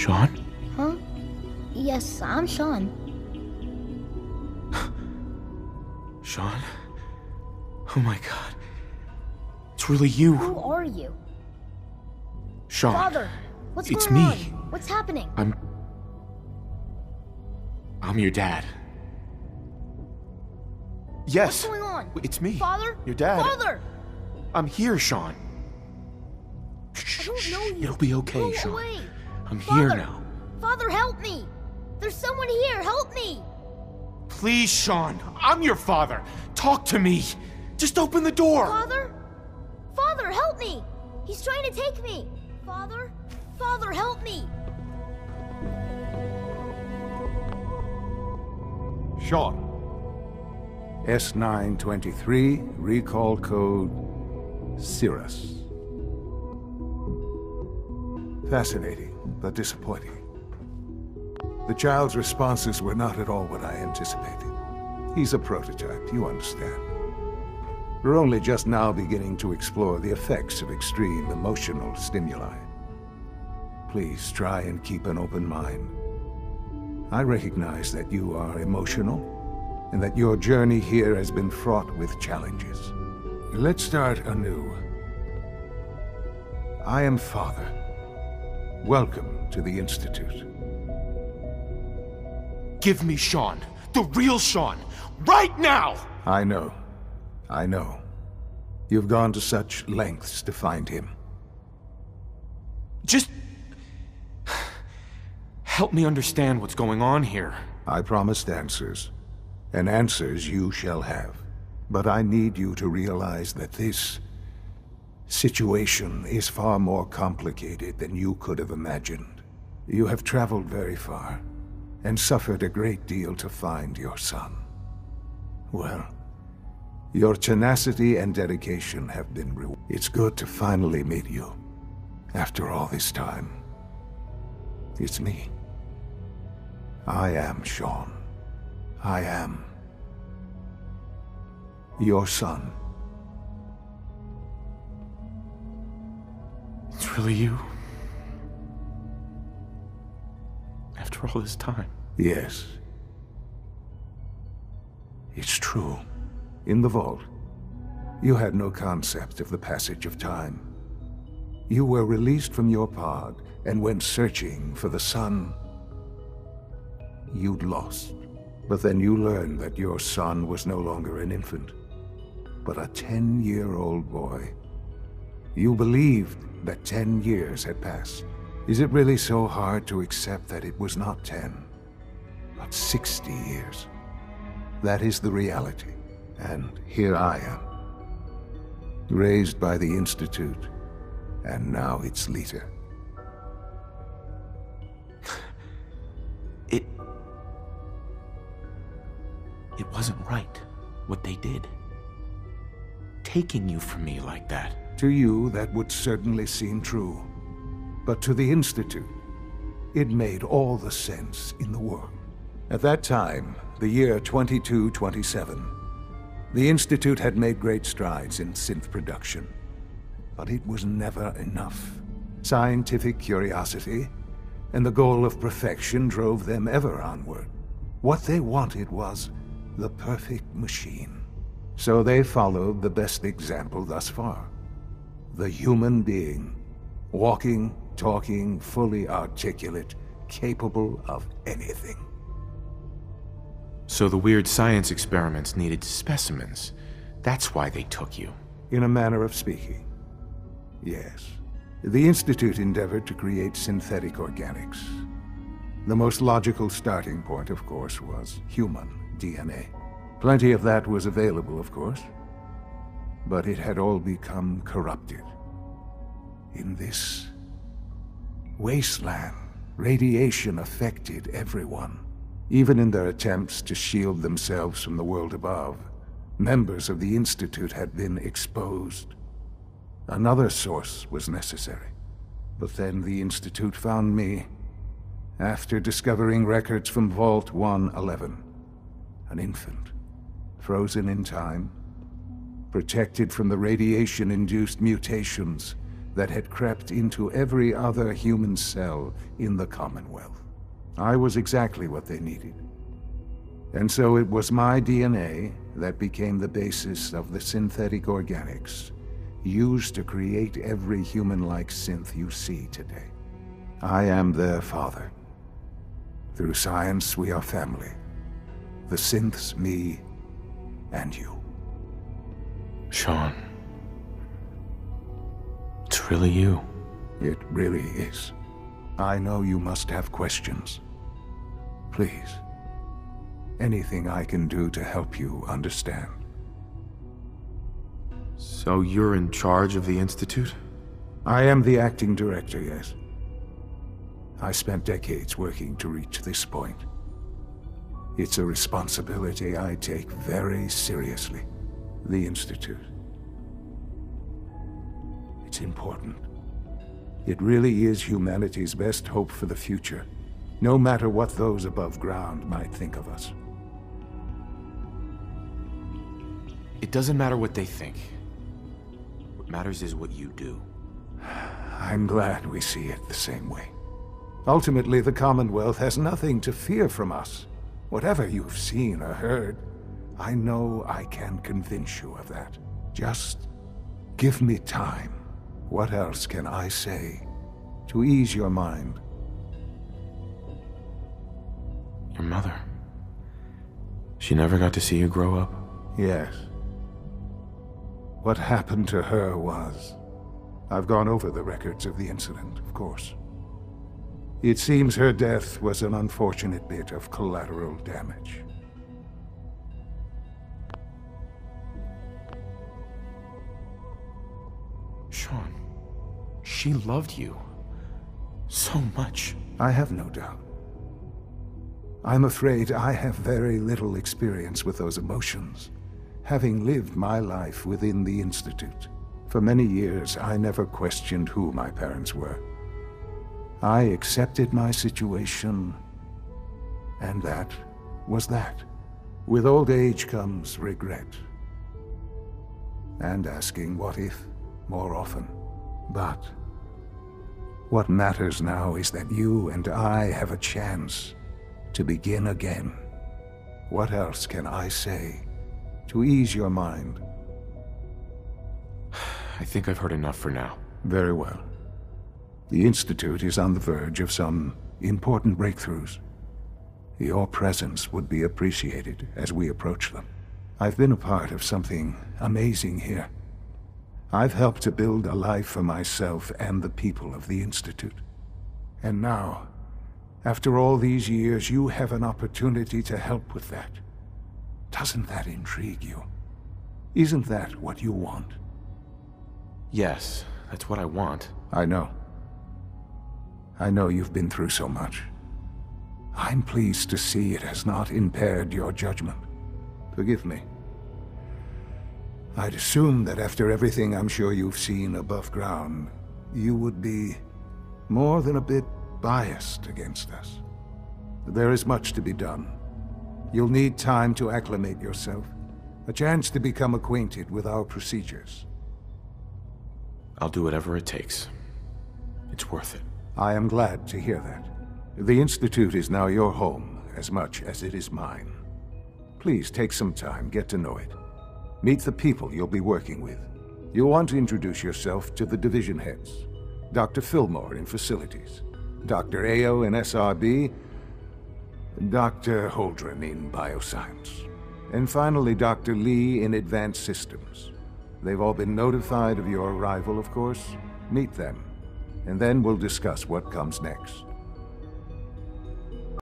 Sean? Huh? Yes, I'm Sean. Sean? Oh my god. It's really you. Who are you? Sean. Father, what's It's going on? me. What's happening? I'm your dad. Yes. What's going on? It's me. Father? Your dad. Father! I'm here, Sean. I don't know you. It'll be okay, Go Sean. away. I'm Father! here now. Father, help me! There's someone here, help me! Please, Sean. I'm your father. Talk to me. Just open the door. Father? Father, help me! He's trying to take me! Father? Father, help me! Sean. S923, recall code Cirrus. Fascinating, but disappointing. The child's responses were not at all what I anticipated. He's a prototype, you understand. We're only just now beginning to explore the effects of extreme emotional stimuli. Please try and keep an open mind. I recognize that you are emotional, and that your journey here has been fraught with challenges. Let's start anew. I am Father. Welcome to the Institute. Give me Sean. The real Sean. Right now! I know. I know. You've gone to such lengths to find him. Just... help me understand what's going on here. I promised answers, and answers you shall have. But I need you to realize that this situation is far more complicated than you could have imagined. You have traveled very far, and suffered a great deal to find your son. Well, your tenacity and dedication have been rewarded. It's good to finally meet you, after all this time. It's me. I am Sean. I am your son. It's really you. After all this time. Yes. It's true. In the vault, you had no concept of the passage of time. You were released from your pod and went searching for the son you'd lost. But then you learned that your son was no longer an infant, but a 10-year-old boy. You believed that 10 years had passed. Is it really so hard to accept that it was not 10, but 60 years? That is the reality, and here I am, raised by the Institute, and now its leader. It wasn't right, what they did. Taking you from me like that. To you, that would certainly seem true. But to the Institute, it made all the sense in the world. At that time, the year 2227, the Institute had made great strides in synth production. But it was never enough. Scientific curiosity and the goal of perfection drove them ever onward. What they wanted was the perfect machine. So they followed the best example thus far. The human being. Walking, talking, fully articulate, capable of anything. So the weird science experiments needed specimens. That's why they took you. In a manner of speaking. Yes. The Institute endeavored to create synthetic organics. The most logical starting point, of course, was human DNA. Plenty of that was available, of course. But it had all become corrupted. In this wasteland, radiation affected everyone. Even in their attempts to shield themselves from the world above, members of the Institute had been exposed. Another source was necessary. But then the Institute found me, after discovering records from Vault 111. An infant, frozen in time, protected from the radiation-induced mutations that had crept into every other human cell in the Commonwealth. I was exactly what they needed. And so it was my DNA that became the basis of the synthetic organics used to create every human-like synth you see today. I am their father. Through science, we are family. The synths, me, and you. Sean. It's really you. It really is. I know you must have questions. Please. Anything I can do to help you understand. So you're in charge of the Institute? I am the acting director, yes. I spent decades working to reach this point. It's a responsibility I take very seriously. The Institute. It's important. It really is humanity's best hope for the future, no matter what those above ground might think of us. It doesn't matter what they think. What matters is what you do. I'm glad we see it the same way. Ultimately, the Commonwealth has nothing to fear from us. Whatever you've seen or heard, I know I can convince you of that. Just give me time. What else can I say to ease your mind? Your mother. She never got to see you grow up? Yes. What happened to her was... I've gone over the records of the incident, of course. It seems her death was an unfortunate bit of collateral damage. Sean, she loved you so much. I have no doubt. I'm afraid I have very little experience with those emotions, having lived my life within the Institute. For many years, I never questioned who my parents were. I accepted my situation, and that was that. With old age comes regret, and asking what if more often. But what matters now is that you and I have a chance to begin again. What else can I say to ease your mind? I think I've heard enough for now. Very well. The Institute is on the verge of some important breakthroughs. Your presence would be appreciated as we approach them. I've been a part of something amazing here. I've helped to build a life for myself and the people of the Institute. And now, after all these years, you have an opportunity to help with that. Doesn't that intrigue you? Isn't that what you want? Yes, that's what I want. I know. I know you've been through so much. I'm pleased to see it has not impaired your judgment. Forgive me. I'd assume that after everything I'm sure you've seen above ground, you would be more than a bit biased against us. There is much to be done. You'll need time to acclimate yourself, a chance to become acquainted with our procedures. I'll do whatever it takes. It's worth it. I am glad to hear that. The Institute is now your home as much as it is mine. Please take some time, get to know it. Meet the people you'll be working with. You'll want to introduce yourself to the division heads. Dr. Fillmore in Facilities, Dr. Ayo in SRB, Dr. Holdren in Bioscience, and finally Dr. Lee in Advanced Systems. They've all been notified of your arrival, of course. Meet them, and then we'll discuss what comes next.